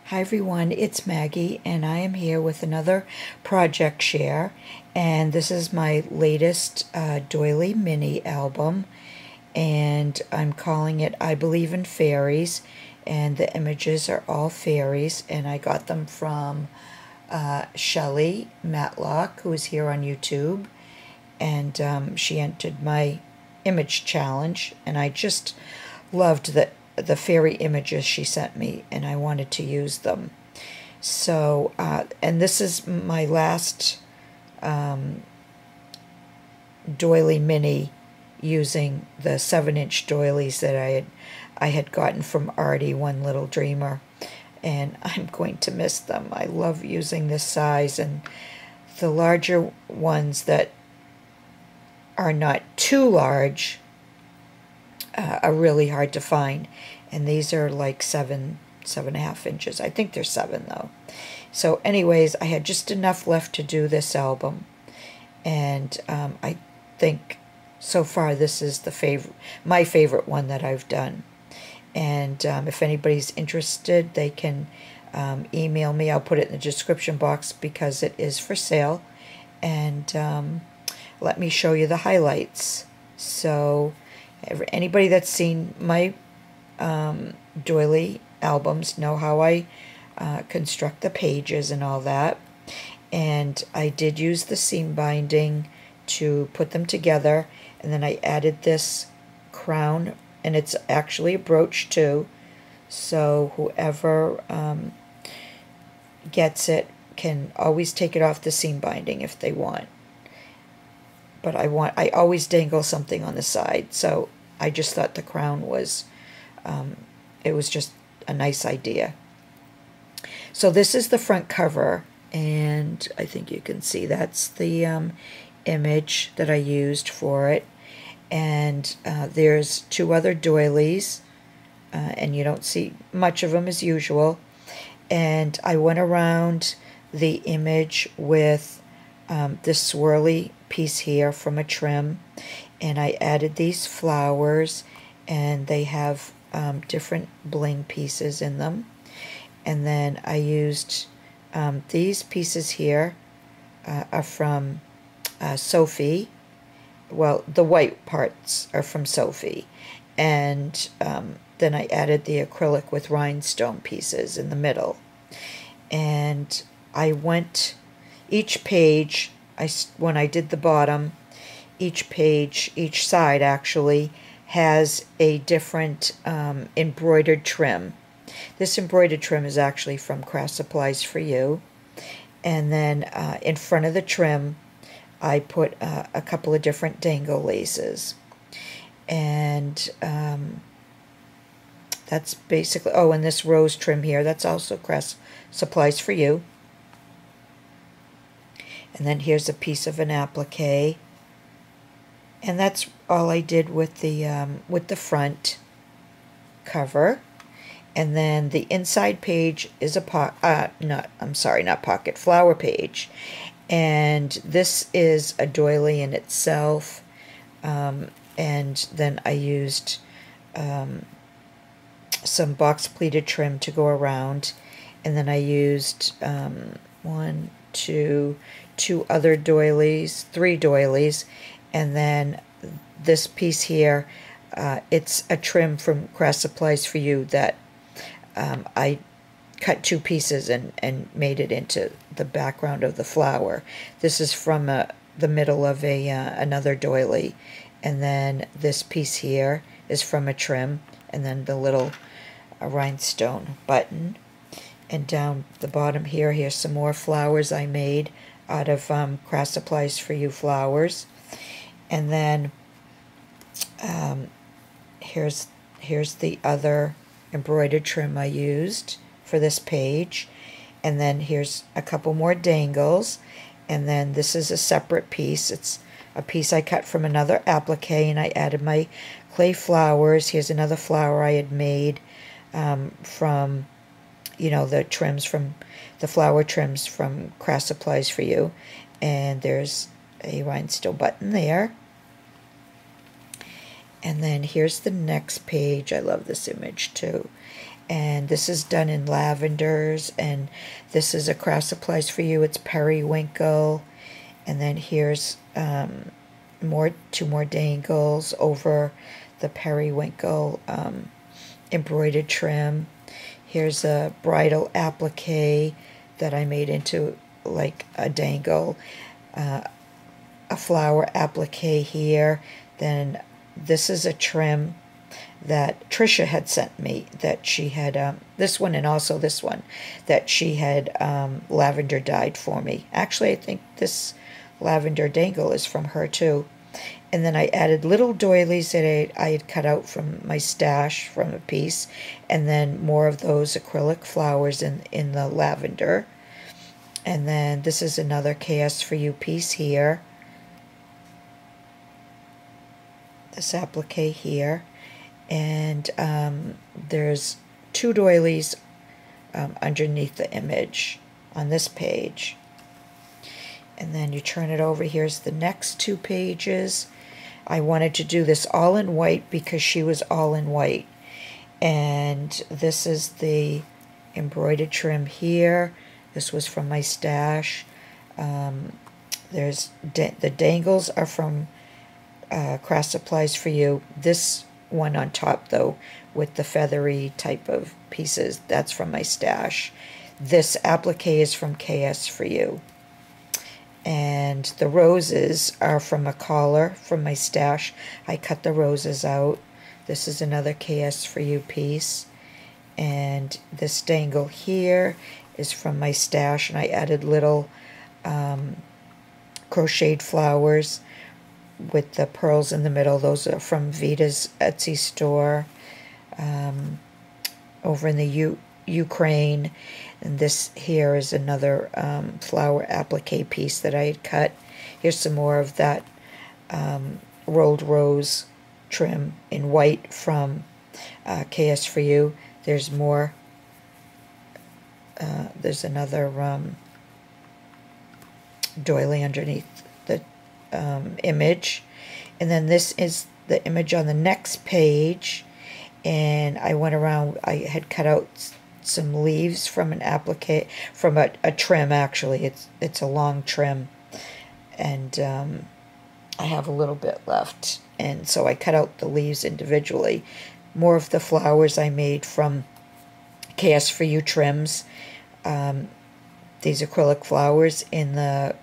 Hi everyone, it's Maggie and I am here with another project share, and this is my latest Doily mini album, and I'm calling it I Believe in Fairies, and the images are all fairies, and I got them from Shelly Matlock, who is here on YouTube, and she entered my image challenge, and I just loved the fairy images she sent me, and I wanted to use them. So, and this is my last doily mini using the 7-inch doilies that I had gotten from Artie, One Little Dreamer, and I'm going to miss them. I love using this size, and the larger ones that are not too large are really hard to find, and these are like 7.5 inches. I think they're 7 though. So anyways, I had just enough left to do this album, and I think so far this is my favorite one that I've done. And if anybody's interested, they can email me. I'll put it in the description box because it is for sale, and let me show you the highlights. So anybody that's seen my doily albums know how I construct the pages and all that. And I did use the seam binding to put them together, and then I added this crown, and it's actually a brooch too, so whoever gets it can always take it off the seam binding if they want. But I always dangle something on the side, so I just thought the crown was, it was just a nice idea. So this is the front cover, and I think you can see that's the image that I used for it. And there's 2 other doilies, and you don't see much of them as usual. And I went around the image with this swirly piece here from a trim, and I added these flowers, and they have different bling pieces in them. And then I used these pieces here are from Sophie. Well, the white parts are from Sophie, and then I added the acrylic with rhinestone pieces in the middle. And I went each page, when I did the bottom, each page, each side actually has a different embroidered trim. This embroidered trim is actually from KS4U. And then in front of the trim, I put a couple of different dangle laces. And that's basically, oh, and this rose trim here, that's also KS4U. And then here's a piece of an applique. And that's all I did with the front cover. And then the inside page is a flower page. And this is a doily in itself. And then I used some box pleated trim to go around. And then I used two other doilies, 3 doilies. And then this piece here, it's a trim from KS4U that I cut 2 pieces and made it into the background of the flower. This is from the middle of another doily, and then this piece here is from a trim, and then the little rhinestone button. And down the bottom here, here's some more flowers I made out of KS4U flowers. And then here's the other embroidered trim I used for this page. And then here's a couple more dangles. And then this is a separate piece. It's a piece I cut from another applique, and I added my clay flowers. Here's another flower I had made from, the trims from, the flower trims from KS4U. And there's a rhinestone button there. And then here's the next page. I love this image too. and this is done in lavenders, and this is a Cross Applies for You. It's periwinkle, and then here's two more dangles over the periwinkle embroidered trim. Here's a bridal applique that I made into like a dangle, a flower applique here. Then this is a trim that Trisha had sent me, that she had, this one and also this one, that she had lavender dyed for me. Actually, I think this lavender dangle is from her too. And then I added little doilies that I had cut out from my stash from a piece, and then more of those acrylic flowers in the lavender. And then this is another KS4U piece here. This applique here. And there's two doilies underneath the image on this page. And then you turn it over. Here's the next two pages. I wanted to do this all in white because she was all in white. And this is the embroidered trim here. This was from my stash. There's the dangles are from Cross Applies for You. This one on top, though, with the feathery type of pieces, that's from my stash. This applique is from KS4U. And the roses are from a collar from my stash. I cut the roses out. This is another KS4U piece. And this dangle here is from my stash, and I added little crocheted flowers with the pearls in the middle. Those are from Vita's Etsy store over in the Ukraine. And this here is another flower applique piece that I had cut. Here's some more of that rolled rose trim in white from KS4U. There's more. There's another doily underneath the image. And then this is the image on the next page. And I went around, I had cut out some leaves from an applique, from a trim actually. It's a long trim. And I have a little bit left. And so I cut out the leaves individually. More of the flowers I made from KS4U trims. These acrylic flowers in the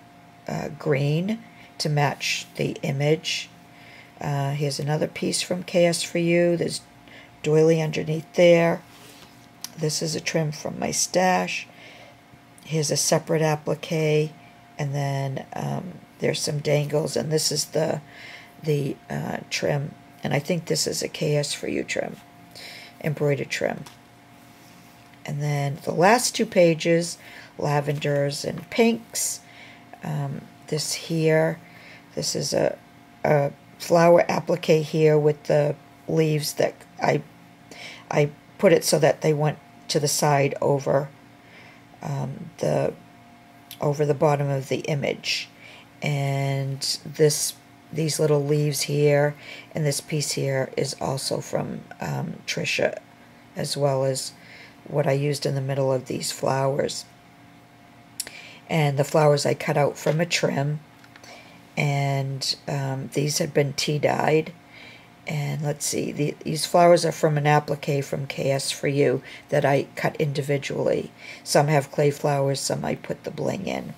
green to match the image. Here's another piece from KS4U. There's doily underneath there. This is a trim from my stash. Here's a separate applique, and then there's some dangles, and this is the trim, and I think this is a KS4U trim, embroidered trim. And then the last two pages, lavenders and pinks. This here, this is a flower applique here with the leaves that I put it so that they went to the side over the bottom of the image. And these little leaves here and this piece here is also from Trisha, as well as what I used in the middle of these flowers. And the flowers I cut out from a trim, and these had been tea dyed. And let's see, these flowers are from an applique from KS4U that I cut individually. Some have clay flowers, some I put the bling in.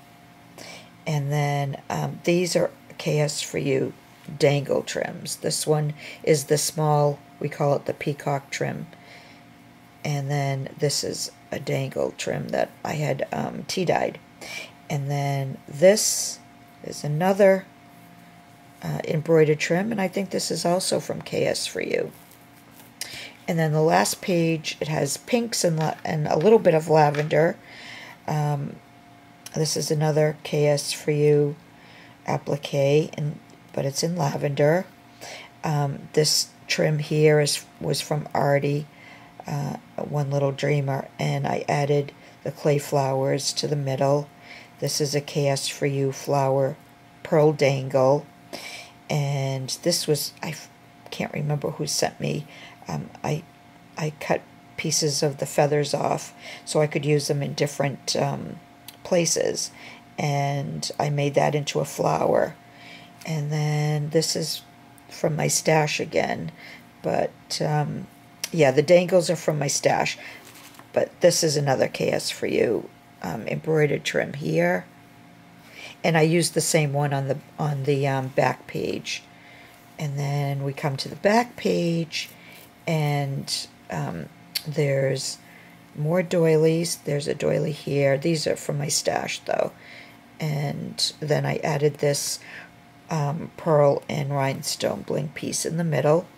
And then these are KS4U dangle trims. This one is the small, we call it the peacock trim. And then this is a dangle trim that I had tea dyed. And then this is another embroidered trim, and I think this is also from KS4U. And then the last page, it has pinks and a little bit of lavender. This is another KS4U applique, but it's in lavender. This trim here was from Artie, One Little Dreamer, and I added the clay flowers to the middle. This is a KS4U flower pearl dangle. And this was, I can't remember who sent me. I cut pieces of the feathers off so I could use them in different places. And I made that into a flower. And then this is from my stash again. But yeah, the dangles are from my stash. But this is another KS4U embroidered trim here. And I used the same one on the back page. And then we come to the back page, and there's more doilies. There's a doily here. These are from my stash, though. And then I added this pearl and rhinestone bling piece in the middle.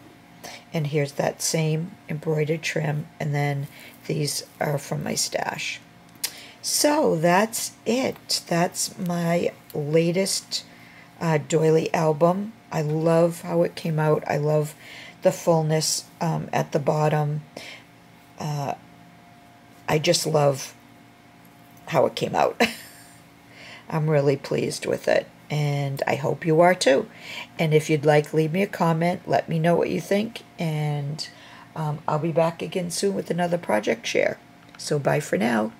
And here's that same embroidered trim. And then these are from my stash. So that's it. That's my latest doily album. I love how it came out. I love the fullness at the bottom. I just love how it came out. I'm really pleased with it, and I hope you are too. And if you'd like, leave me a comment. Let me know what you think, and I'll be back again soon with another project share. So bye for now.